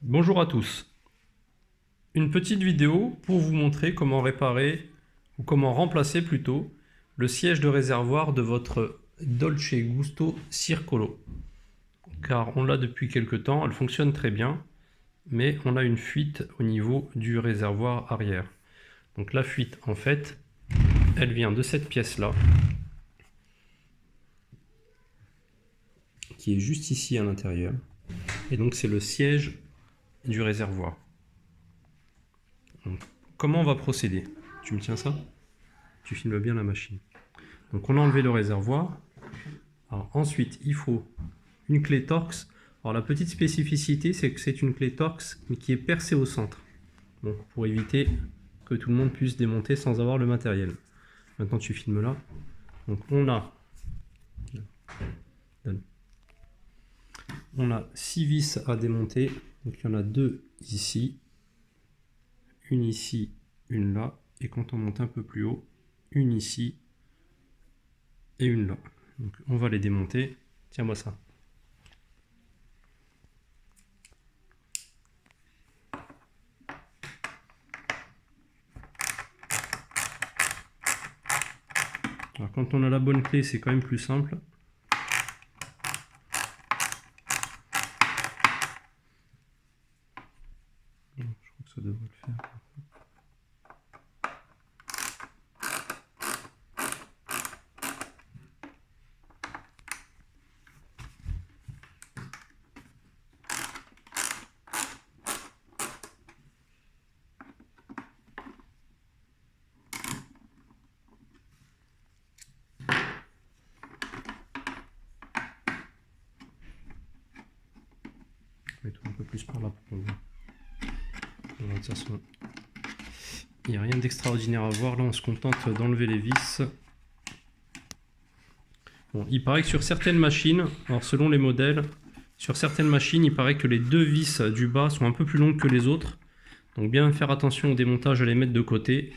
Bonjour à tous. Une petite vidéo pour vous montrer comment réparer, ou comment remplacer plutôt, le siège de réservoir de votre Dolce Gusto Circolo. Car on l'a depuis quelques temps, elle fonctionne très bien, mais on a une fuite au niveau du réservoir arrière. Donc la fuite, en fait, elle vient de cette pièce-là, qui est juste ici à l'intérieur. Et donc c'est le siège du réservoir. Donc, comment on va procéder? Tu me tiens ça? Tu filmes bien la machine. Donc on a enlevé le réservoir. Alors, ensuite, il faut une clé Torx. Alors la petite spécificité, c'est que c'est une clé Torx, mais qui est percée au centre. Donc pour éviter que tout le monde puisse démonter sans avoir le matériel. Maintenant tu filmes là. Donc on a 6 vis à démonter. Donc il y en a 2 ici, une ici, une là. Et quand on monte un peu plus haut, une ici et une là. Donc on va les démonter. Tiens-moi ça. Alors quand on a la bonne clé, c'est quand même plus simple. Je crois que ça devrait le faire. Mettre un peu plus par là pour qu'on voit. Voilà, de toute façon, il n'y a rien d'extraordinaire à voir. Là, on se contente d'enlever les vis. Bon, il paraît que sur certaines machines, alors selon les modèles, sur certaines machines, il paraît que les 2 vis du bas sont un peu plus longues que les autres. Donc bien faire attention au démontage, à les mettre de côté.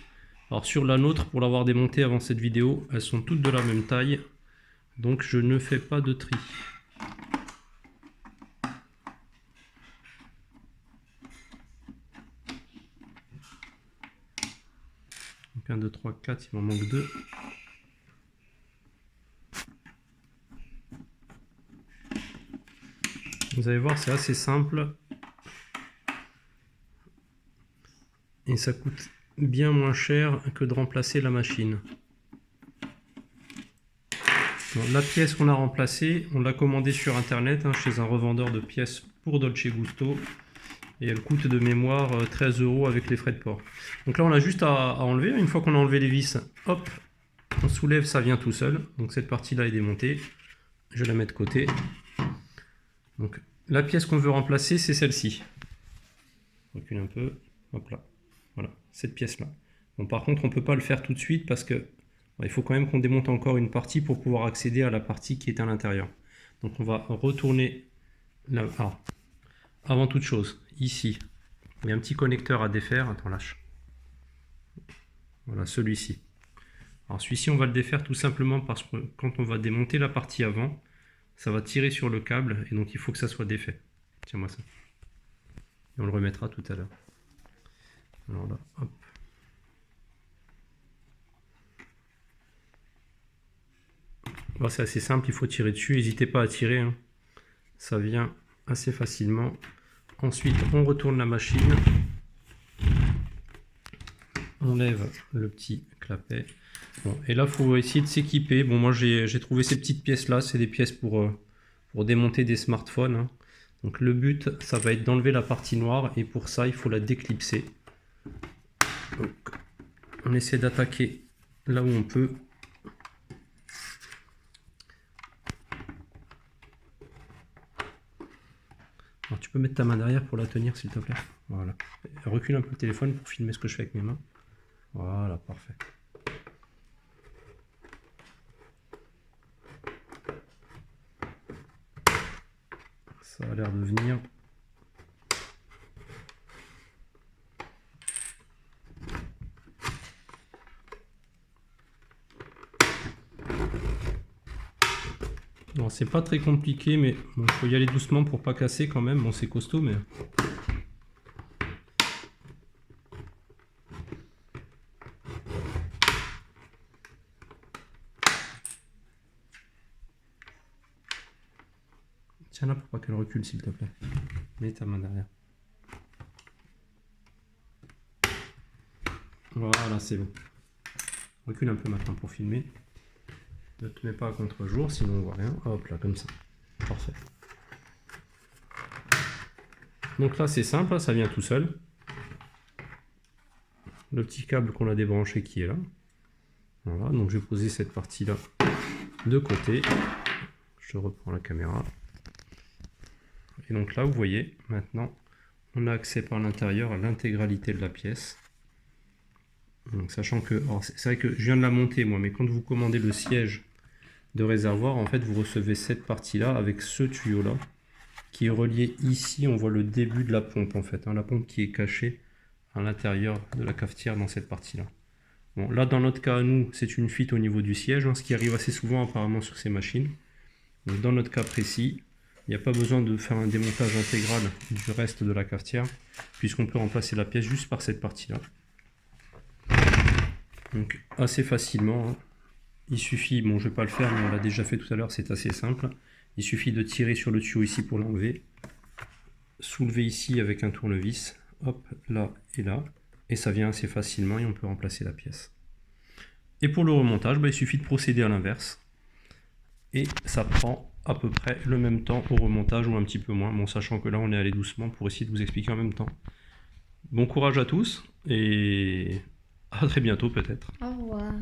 Alors sur la nôtre, pour l'avoir démontée avant cette vidéo, elles sont toutes de la même taille. Donc je ne fais pas de tri. Donc 1, 2, 3, 4, il m'en manque 2. Vous allez voir, c'est assez simple. Et ça coûte bien moins cher que de remplacer la machine. Bon, la pièce qu'on a remplacée, on l'a commandée sur internet chez un revendeur de pièces pour Dolce Gusto. Et elle coûte de mémoire 13 € avec les frais de port. Donc là on a juste à enlever. Une fois qu'on a enlevé les vis, hop, on soulève, ça vient tout seul. Donc cette partie là est démontée. Je la mets de côté. Donc la pièce qu'on veut remplacer, c'est celle-ci. Recule un peu, hop là. Voilà, cette pièce là. Bon, par contre on ne peut pas le faire tout de suite parce que il faut quand même qu'on démonte encore une partie pour pouvoir accéder à la partie qui est à l'intérieur. Donc on va retourner là. Alors, avant toute chose, ici, il y a un petit connecteur à défaire. Attends, lâche. Voilà, celui-ci. Alors celui-ci, on va le défaire tout simplement parce que quand on va démonter la partie avant, ça va tirer sur le câble et donc il faut que ça soit défait. Tiens-moi ça. Et on le remettra tout à l'heure. Alors là, hop. Bon, c'est assez simple, il faut tirer dessus. N'hésitez pas à tirer, hein. Ça vient assez facilement. Ensuite, on retourne la machine. On lève le petit clapet. Bon, et là, il faut essayer de s'équiper. Bon, moi, j'ai trouvé ces petites pièces-là. C'est des pièces pour démonter des smartphones, hein. Donc, le but, ça va être d'enlever la partie noire. Et pour ça, il faut la déclipser. Donc, on essaie d'attaquer là où on peut. Alors, tu peux mettre ta main derrière pour la tenir, s'il te plaît. Voilà. Recule un peu le téléphone pour filmer ce que je fais avec mes mains. Voilà, parfait. Ça a l'air de venir. Bon, Alors c'est pas très compliqué, mais bon, faut y aller doucement pour pas casser quand même. Bon, c'est costaud, mais... Tiens là pour pas qu'elle recule s'il te plaît. Mets ta main derrière. Voilà, c'est bon. Recule un peu maintenant pour filmer. Ne te mets pas à contre-jour, sinon on voit rien. Hop là, comme ça. Parfait. Donc là c'est simple, ça vient tout seul. Le petit câble qu'on a débranché qui est là. Voilà, donc je vais poser cette partie-là de côté. Je reprends la caméra. Et donc là, vous voyez, maintenant, on a accès par l'intérieur à l'intégralité de la pièce. Donc, sachant que, c'est vrai que je viens de la monter moi, mais quand vous commandez le siège de réservoir, en fait, vous recevez cette partie-là avec ce tuyau-là qui est relié ici. On voit le début de la pompe, en fait, hein, la pompe qui est cachée à l'intérieur de la cafetière dans cette partie-là. Bon, là, dans notre cas, nous, c'est une fuite au niveau du siège, hein, ce qui arrive assez souvent apparemment sur ces machines. Donc, dans notre cas précis, il n'y a pas besoin de faire un démontage intégral du reste de la cafetière, puisqu'on peut remplacer la pièce juste par cette partie-là. Donc, assez facilement, hein. Il suffit, bon, je ne vais pas le faire, mais on l'a déjà fait tout à l'heure, c'est assez simple. Il suffit de tirer sur le tuyau ici pour l'enlever, soulever ici avec un tournevis, hop, là et là, et ça vient assez facilement et on peut remplacer la pièce. Et pour le remontage, il suffit de procéder à l'inverse. Et ça prend à peu près le même temps au remontage ou un petit peu moins, bon, sachant que là on est allé doucement pour essayer de vous expliquer en même temps. Bon courage à tous et à très bientôt peut-être. Au revoir.